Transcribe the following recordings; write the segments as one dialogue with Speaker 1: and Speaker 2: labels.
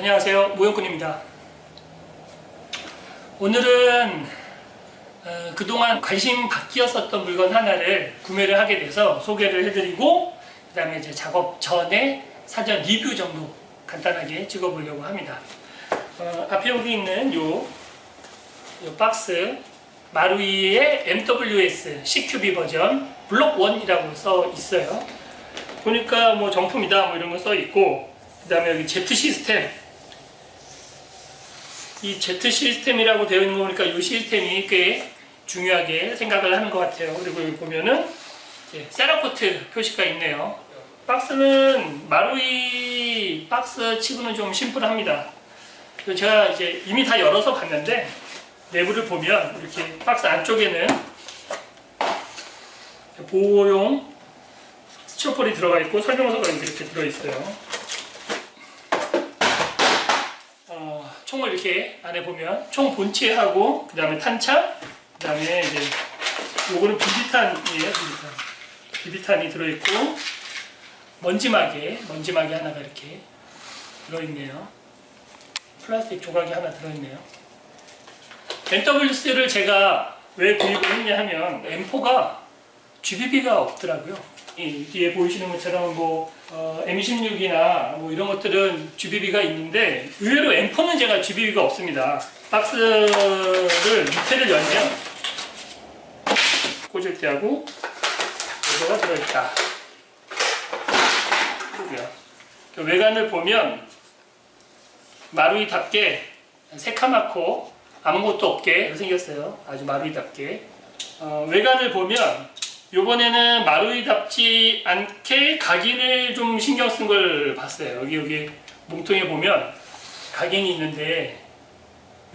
Speaker 1: 안녕하세요, 모형꾼입니다. 오늘은 그동안 관심 바뀌었었던 물건 하나를 구매를 하게 돼서 소개를 해드리고, 그 다음에 이제 작업 전에 사전 리뷰 정도 간단하게 찍어보려고 합니다. 앞에 여기 있는 요 박스, 마루이의 MWS CQB 버전 블록 1이라고 써 있어요. 보니까 뭐 정품이다 뭐 이런 거 써 있고, 그 다음에 여기 Z 시스템, 이 Z 시스템이라고 되어 있는 거 보니까 이 시스템이 꽤 중요하게 생각을 하는 것 같아요. 그리고 여기 보면은 세라코트 표시가 있네요. 박스는 마루이 박스 치고는 좀 심플합니다. 제가 이제 이미 다 열어서 봤는데, 내부를 보면 이렇게 박스 안쪽에는 보호용 스티로폴이 들어가 있고 설명서가 이렇게 들어있어요. 총을 이렇게 안에 보면 총 본체하고, 그 다음에 탄창, 그 다음에 이제 요거는 비비탄이에요. 비비탄이 들어있고, 먼지막이 하나가 이렇게 들어있네요. 플라스틱 조각이 하나 들어있네요. MWS를 제가 왜 구입을 했냐 하면 M4가 GBB가 없더라고요. 이 뒤에 보이시는 것처럼 뭐 M16이나 뭐 이런 것들은 GBB가 있는데, 의외로 M4는 제가 GBB가 없습니다. 박스를 밑에를 열면 꽂을 때 하고 요거가 들어있다. 외관을 보면 마루이답게 새카맣고 아무것도 없게 생겼어요. 아주 마루이답게. 외관을 보면 요번에는 마루이답지 않게 각인을 좀 신경 쓴 걸 봤어요. 여기 몸통에 보면 각인이 있는데,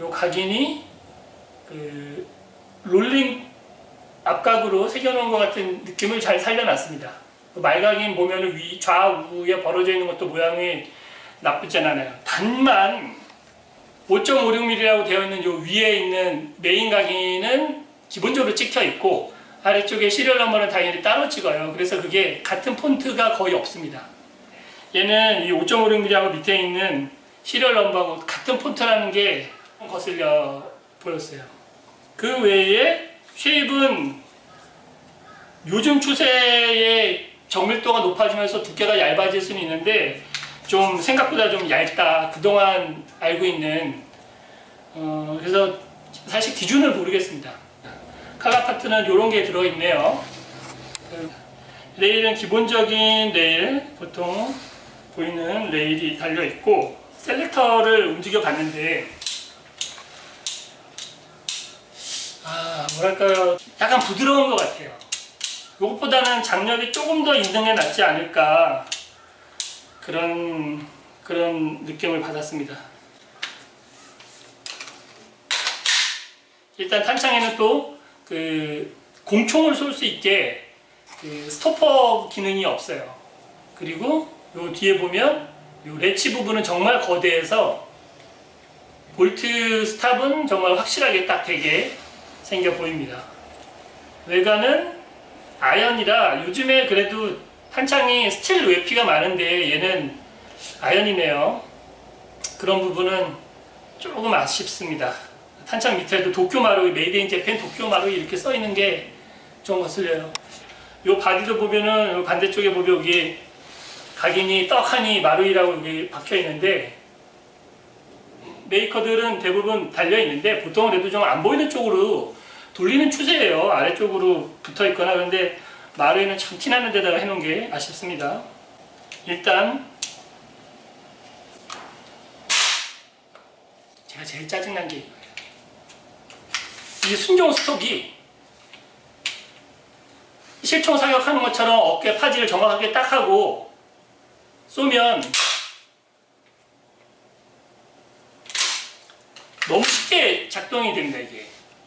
Speaker 1: 요 각인이 그 롤링 앞각으로 새겨놓은 것 같은 느낌을 잘 살려놨습니다. 말각인 보면은 좌우에 벌어져 있는 것도 모양이 나쁘지 않아요. 단만 5.56mm라고 되어 있는 요 위에 있는 메인 각인은 기본적으로 찍혀 있고, 아래쪽에 시리얼 넘버는 당연히 따로 찍어요. 그래서 그게 같은 폰트가 거의 없습니다. 얘는 이 5.56mm하고 밑에 있는 시리얼 넘버하고 같은 폰트라는 게 거슬려 보였어요. 그 외에 쉐입은 요즘 추세에 정밀도가 높아지면서 두께가 얇아질 수는 있는데, 좀 생각보다 좀 얇다. 그동안 알고 있는 그래서 사실 기준을 모르겠습니다. 칼라 파트는 이런 게 들어있네요. 레일은 기본적인 레일, 보통 보이는 레일이 달려있고, 셀렉터를 움직여 봤는데 뭐랄까요, 약간 부드러운 것 같아요. 이것보다는 장력이 조금 더 있는 게 낫지 않을까, 그런 느낌을 받았습니다. 일단 탄창에는 또 공총을 쏠 수 있게 스토퍼 기능이 없어요. 그리고 요 뒤에 보면 요 레치 부분은 정말 거대해서 볼트 스탑은 정말 확실하게 딱 되게 생겨 보입니다. 외관은 아연이라, 요즘에 그래도 탄창이 스틸 외피가 많은데 얘는 아연이네요. 그런 부분은 조금 아쉽습니다. 탄창 밑에도 도쿄마루이, 메이드 인 재팬 도쿄마루이 이렇게 써 있는 게 좀 거슬려요. 요 바디도 보면은 요 반대쪽에 보면 여기 각인이 떡하니 마루이라고 여기 박혀 있는데, 메이커들은 대부분 달려 있는데 보통은 그래도 좀 안 보이는 쪽으로 돌리는 추세예요. 아래쪽으로 붙어 있거나. 그런데 마루이는 참 티나는 데다가 해놓은 게 아쉽습니다. 일단 제가 제일 짜증난 게 이 순정 스톡이 실총 사격하는 것처럼 어깨 파지를 정확하게 딱 하고 쏘면 너무 쉽게 작동이 됩니다.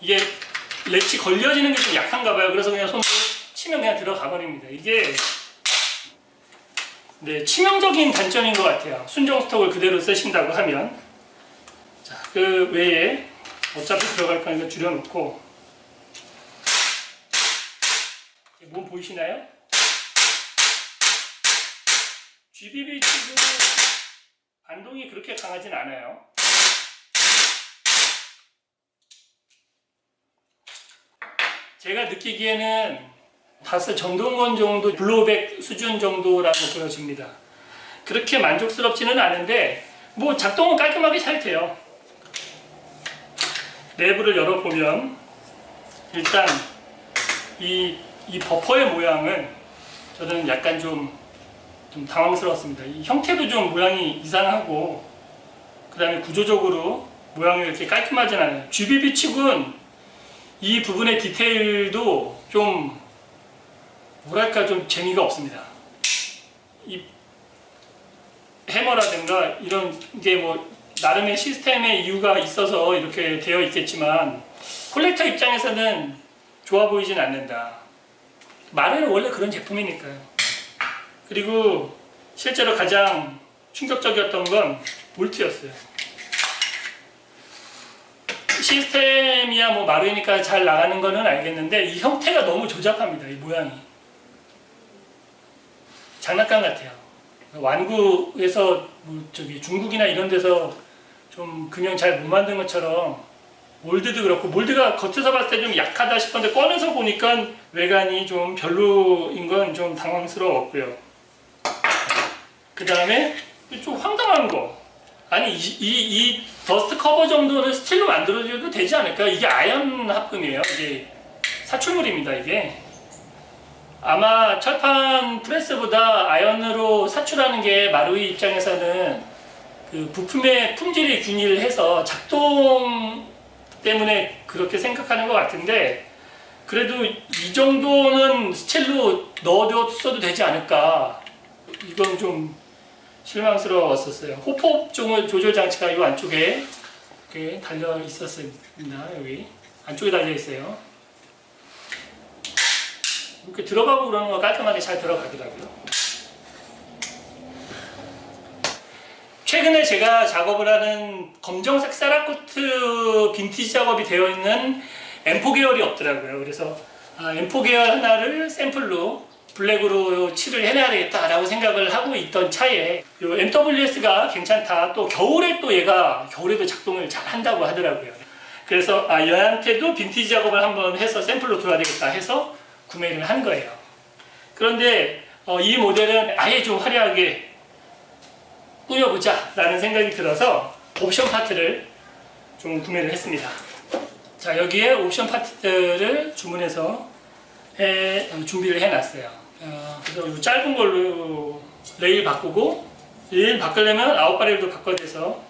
Speaker 1: 이게 렛이 걸려지는 게 좀 약한가 봐요. 그래서 그냥 손으로 치면 그냥 들어가 버립니다. 이게 치명적인 단점인 것 같아요. 순정 스톡을 그대로 쓰신다고 하면. 자, 그 외에 어차피 들어갈 거니까 줄여놓고, 몸 보이시나요? GBB 치고 반동이 그렇게 강하진 않아요. 제가 느끼기에는 다스 정동원 정도 블로우백 수준 정도라고 보여집니다. 그렇게 만족스럽지는 않은데 뭐 작동은 깔끔하게 잘 돼요. 내부를 열어보면 일단 이 버퍼의 모양은 저는 약간 좀 당황스러웠습니다. 이 형태도 좀 모양이 이상하고 그 다음에 구조적으로 모양이 이렇게 깔끔하진 않아요. GBB 측은 이 부분의 디테일도 좀 뭐랄까 좀 재미가 없습니다. 이 해머라든가 이런 게 뭐 나름의 시스템의 이유가 있어서 이렇게 되어 있겠지만 콜렉터 입장에서는 좋아 보이진 않는다. 마루는 원래 그런 제품이니까요. 그리고 실제로 가장 충격적이었던 건 볼트였어요. 시스템이야 뭐 마루이니까 잘 나가는 거는 알겠는데 이 형태가 너무 조잡합니다. 이 모양이 장난감 같아요. 완구에서 뭐 저기 중국이나 이런 데서 좀 그냥 잘 못 만든 것처럼 몰드도 그렇고 몰드가 겉에서 봤을 때 좀 약하다 싶었는데 꺼내서 보니까 외관이 좀 별로인 건 좀 당황스러웠고요. 그 다음에 좀 황당한 거, 아니 이 더스트 커버 정도는 스틸로 만들어줘도 되지 않을까? 이게 아연 합금이에요. 이게 사출물입니다. 이게 아마 철판 프레스보다 아연으로 사출하는 게 마루이 입장에서는 그 부품의 품질이 균일을 해서 작동 때문에 그렇게 생각하는 것 같은데, 그래도 이 정도는 스틸로 넣어줬어도 되지 않을까? 이건 좀 실망스러웠었어요. 호폭 조절 장치가 이 안쪽에 이렇게 달려 있었습니다. 여기 안쪽에 달려 있어요. 이렇게 들어가고 그러는 거 깔끔하게 잘 들어가더라고요. 최근에 제가 작업을 하는 검정색 세라코트 빈티지 작업이 되어 있는 M4 계열이 없더라고요. 그래서 M4 계열 하나를 샘플로 블랙으로 칠을 해놔야 되겠다라고 생각을 하고 있던 차에 요 MWS가 괜찮다. 또 겨울에 또 얘가 겨울에도 작동을 잘 한다고 하더라고요. 그래서 얘한테도 빈티지 작업을 한번 해서 샘플로 둬야 되겠다 해서 구매를 한 거예요. 그런데 이 모델은 아예 좀 화려하게 꾸며보자 라는 생각이 들어서 옵션 파트를 좀 구매를 했습니다. 자, 여기에 옵션 파트를 주문해서 준비를 해놨어요. 그래서 이 짧은 걸로 레일 바꾸고, 레일 바꾸려면 아웃바렐도 바꿔야 돼서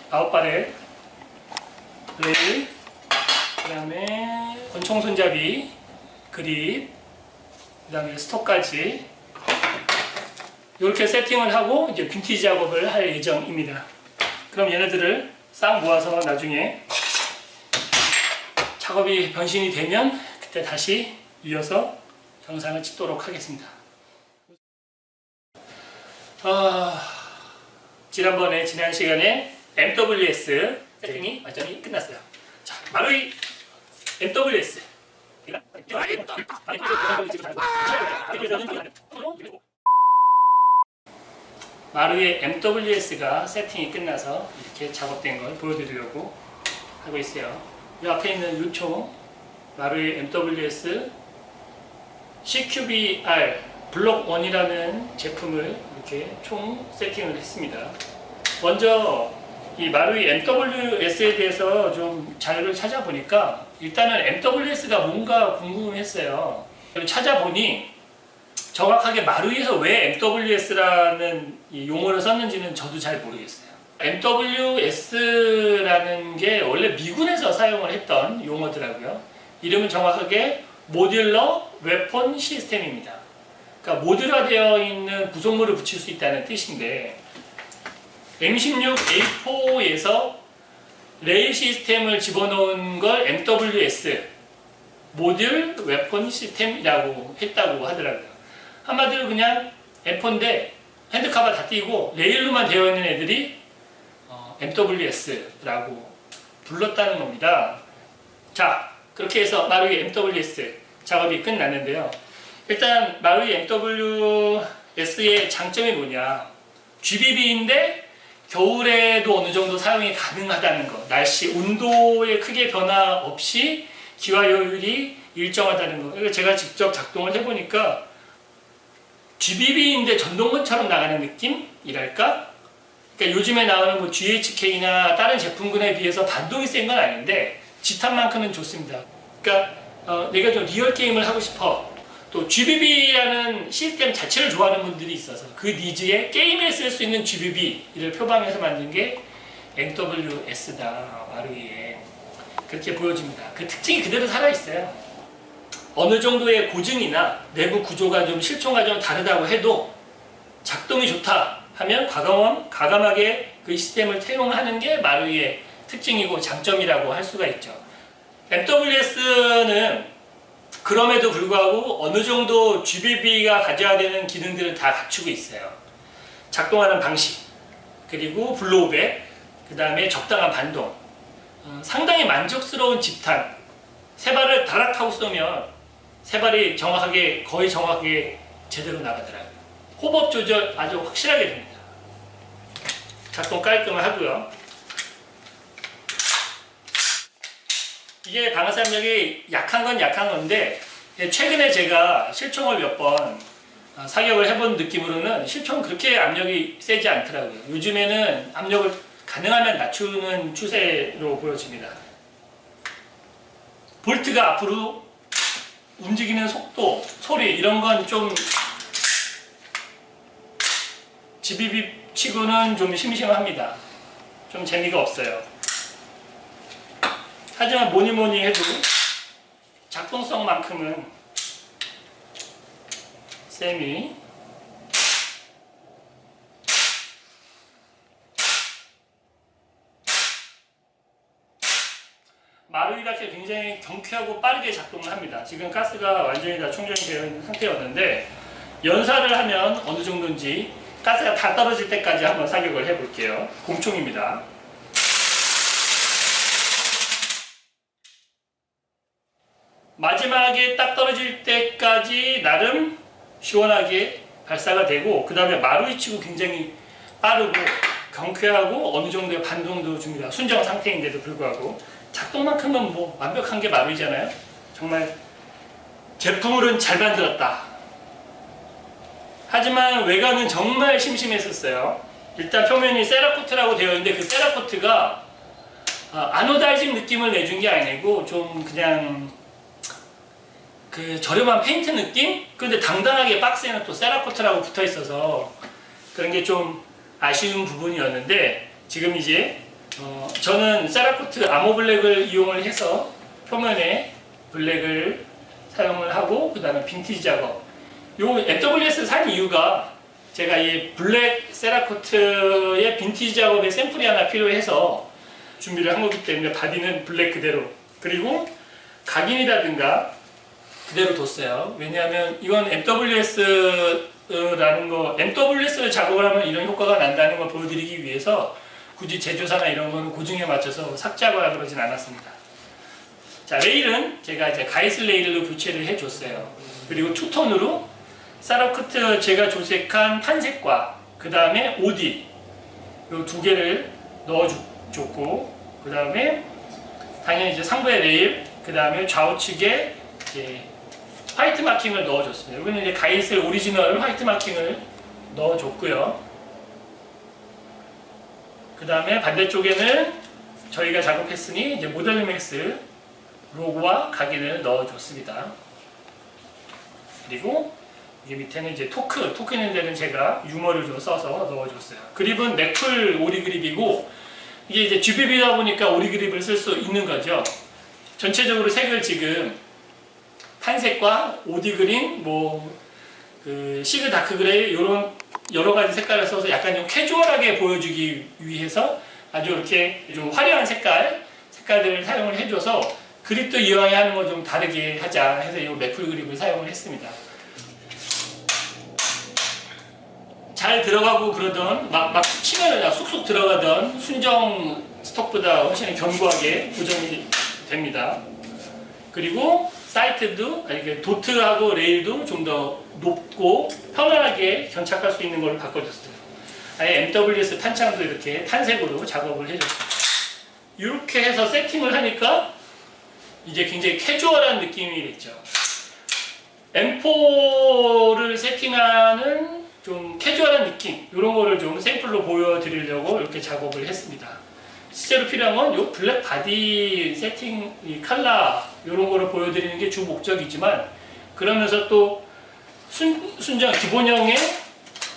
Speaker 1: 아웃바렐, 레일, 그 다음에 권총 손잡이, 그립, 그 다음에 스톡까지 이렇게 세팅을 하고 이제 빈티지 작업을 할 예정입니다. 그럼 얘네들을 싹 모아서 나중에 작업이 변신이 되면 그때 다시 이어서 영상을 찍도록 하겠습니다. 지난 시간에 MWS 세팅이 완전히 끝났어요. 자, 마루이 MWS. 마루의 MWS가 세팅이 끝나서 이렇게 작업된 걸 보여드리려고 하고 있어요. 이 앞에 있는 유총 마루의 MWS CQBR 블록 1이라는 제품을 이렇게 총 세팅을 했습니다. 먼저 이 마루이 MWS에 대해서 좀 자료를 찾아보니까 일단은 MWS가 뭔가 궁금했어요. 찾아보니 정확하게 마루이에서 왜 MWS라는 이 용어를 썼는지는 저도 잘 모르겠어요. MWS라는 게 원래 미군에서 사용을 했던 용어더라고요. 이름은 정확하게 모듈러 웨폰 시스템입니다. 그러니까 모듈화되어 있는 구성물을 붙일 수 있다는 뜻인데, M16A4에서 레일 시스템을 집어넣은 걸 MWS 모듈 웨폰 시스템이라고 했다고 하더라고요. 한마디로 그냥 M4인데 핸드카바 다 띄고 레일로만 되어 있는 애들이 MWS라고 불렀다는 겁니다. 자, 그렇게 해서 마루이 MWS 작업이 끝났는데요. 일단 마루이 MWS의 장점이 뭐냐, GBB인데 겨울에도 어느 정도 사용이 가능하다는 거, 날씨, 온도에 크게 변화 없이 기화 효율이 일정하다는 거. 그러니까 제가 직접 작동을 해보니까 GBB인데 전동건처럼 나가는 느낌이랄까? 그러니까 요즘에 나오는 뭐 GHK나 다른 제품군에 비해서 반동이 센 건 아닌데 지탄만큼은 좋습니다. 그러니까 내가 좀 리얼 게임을 하고 싶어. 또 GBB라는 시스템 자체를 좋아하는 분들이 있어서 그 니즈에 게임에 쓸 수 있는 GBB를 표방해서 만든 게 MWS다. 마루이에 그렇게 보여집니다. 그 특징이 그대로 살아있어요. 어느 정도의 고증이나 내부 구조가 좀 실총과 좀 다르다고 해도 작동이 좋다 하면 과감하게 그 시스템을 채용하는 게 마루이의 특징이고 장점이라고 할 수가 있죠. MWS는 그럼에도 불구하고 어느 정도 GBB가 가져야 되는 기능들을 다 갖추고 있어요. 작동하는 방식, 그리고 블로우백, 그 다음에 적당한 반동, 상당히 만족스러운 집탄. 세 발을 다락하고 쏘면 세 발이 거의 정확하게 제대로 나가더라고요. 호법 조절 아주 확실하게 됩니다. 작동 깔끔하고요. 이게 방사압력이 약한 건 약한 건데 최근에 제가 실총을 몇 번 사격을 해본 느낌으로는 실총은 그렇게 압력이 세지 않더라고요. 요즘에는 압력을 가능하면 낮추는 추세로 보여집니다. 볼트가 앞으로 움직이는 속도, 소리 이런 건 좀 GBB 치고는 좀 심심합니다. 좀 재미가 없어요. 하지만 뭐니뭐니 해도 작동성만큼은 쌤이 마루이답게 굉장히 경쾌하고 빠르게 작동을 합니다. 지금 가스가 완전히 다 충전이 되어 있는 상태였는데 연사를 하면 어느 정도인지 가스가 다 떨어질 때까지 한번 사격을 해볼게요. 공총입니다. 마지막에 딱 떨어질 때까지 나름 시원하게 발사가 되고 그 다음에 마루이 치고 굉장히 빠르고 경쾌하고 어느 정도의 반동도 줍니다. 순정 상태인데도 불구하고 작동만큼은 뭐 완벽한 게 마루이잖아요. 정말 제품으로는 잘 만들었다. 하지만 외관은 정말 심심했었어요. 일단 표면이 세라코트라고 되어 있는데 그 세라코트가 아노다이징 느낌을 내준 게 아니고 좀 그냥 그 저렴한 페인트 느낌? 근데 당당하게 박스에는 또 세라코트라고 붙어 있어서 그런 게 좀 아쉬운 부분이었는데 지금 이제 저는 세라코트 아모블랙을 이용을 해서 표면에 블랙을 사용을 하고 그 다음에 빈티지 작업. 요 MWS 산 이유가 제가 이 블랙 세라코트의 빈티지 작업에 샘플이 하나 필요해서 준비를 한 거기 때문에 바디는 블랙 그대로, 그리고 각인이라든가 그대로 뒀어요. 왜냐하면 이건 MWS라는 거, MWS 작업을 하면 이런 효과가 난다는 걸 보여드리기 위해서 굳이 제조사나 이런 거는 고증에 맞춰서 삭제하거나 그러진 않았습니다. 자, 레일은 제가 이제 가이슬 레일로 교체를 해줬어요. 그리고 투톤으로 세라코트 제가 조색한 판색과 그 다음에 OD 이 두 개를 넣어줬고 그 다음에 당연히 이제 상부의 레일, 그 다음에 좌우측에 이제 화이트 마킹을 넣어줬습니다. 여기는 이제 가이슬 오리지널 화이트 마킹을 넣어줬고요. 그 다음에 반대쪽에는 저희가 작업했으니 이제 모델링맥스 로고와 각인을 넣어줬습니다. 그리고 이게 밑에는 이제 토크 있는 데는 제가 유머를 좀 써서 넣어줬어요. 그립은 맥풀 오리 그립이고 이게 이제 GBB다 보니까 오리 그립을 쓸 수 있는 거죠. 전체적으로 색을 지금 탄색과 오디 그린, 그 시그 다크 그레이 이런 여러 가지 색깔을 써서 약간 좀 캐주얼하게 보여주기 위해서 아주 이렇게 좀 화려한 색깔들을 사용을 해줘서 그립도 이왕에 하는 거 좀 다르게 하자 해서 이 맥풀 그립을 사용을 했습니다. 잘 들어가고 그러던 막 치면 그냥 쑥쑥 들어가던 순정 스톡보다 훨씬 견고하게 고정이 됩니다. 그리고 사이트도 이렇게 도트하고 레일도 좀 더 높고 편안하게 견착할 수 있는 걸로 바꿔줬어요. 아예 MWS 탄창도 이렇게 탄색으로 작업을 해줬습니다. 이렇게 해서 세팅을 하니까 이제 굉장히 캐주얼한 느낌이 됐죠. M4를 세팅하는 좀 캐주얼한 느낌, 이런 거를 좀 샘플로 보여드리려고 이렇게 작업을 했습니다. 실제로 필요한 건 이 블랙 바디 세팅, 이 컬러 이런 거를 보여드리는 게 주 목적이지만, 그러면서 또 순정 기본형의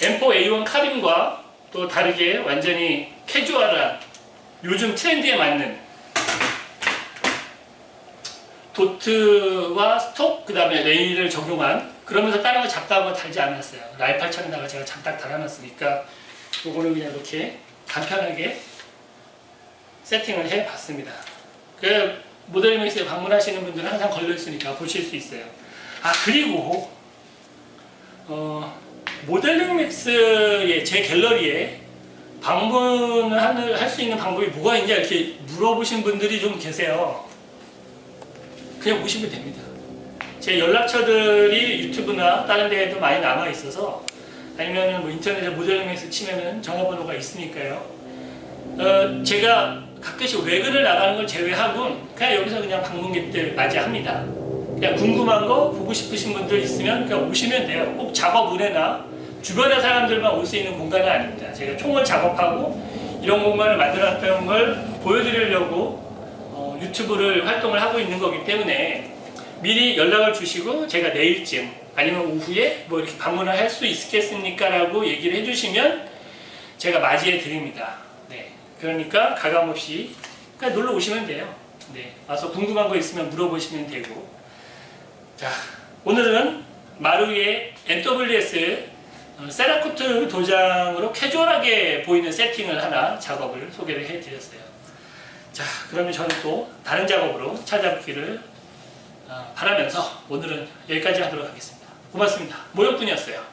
Speaker 1: M4A1 카빈과 또 다르게 완전히 캐주얼한 요즘 트렌드에 맞는 도트와 스톱, 그 다음에 레일을 적용한, 그러면서 다른 거 잡다한 달지 않았어요. 라이8천에다가 제가 잡딱 달아놨으니까 요거는 그냥 이렇게 간편하게 세팅을 해 봤습니다. 그 모델링맥스에 방문하시는 분들은 항상 걸려있으니까 보실 수 있어요. 아, 그리고 모델링맥스의 제 갤러리에 방문을 할 수 있는 방법이 뭐가 있냐 이렇게 물어보신 분들이 좀 계세요. 그냥 오시면 됩니다. 제 연락처들이 유튜브나 다른 데에도 많이 남아 있어서, 아니면은 뭐 인터넷에 모델링맥스 치면은 전화번호가 있으니까요. 제가 가끔씩 외근을 나가는 걸 제외하고는 그냥 여기서 그냥 방문객들 맞이합니다. 그냥 궁금한 거 보고 싶으신 분들 있으면 그냥 오시면 돼요. 꼭 작업 의뢰나 주변의 사람들만 올 수 있는 공간은 아닙니다. 제가 총을 작업하고 이런 공간을 만들었던 걸 보여드리려고 유튜브를 활동을 하고 있는 거기 때문에 미리 연락을 주시고 제가 내일쯤 아니면 오후에 뭐 이렇게 방문을 할 수 있겠습니까? 라고 얘기를 해주시면 제가 맞이해 드립니다. 네. 그러니까 가감없이 그냥 놀러 오시면 돼요. 네. 와서 궁금한 거 있으면 물어보시면 되고. 자, 오늘은 마루이의 MWS 세라코트 도장으로 캐주얼하게 보이는 세팅을 하나 작업을 소개를 해드렸어요. 자, 그러면 저는 또 다른 작업으로 찾아뵙기를 바라면서 오늘은 여기까지 하도록 하겠습니다. 고맙습니다. 모욕분이었어요.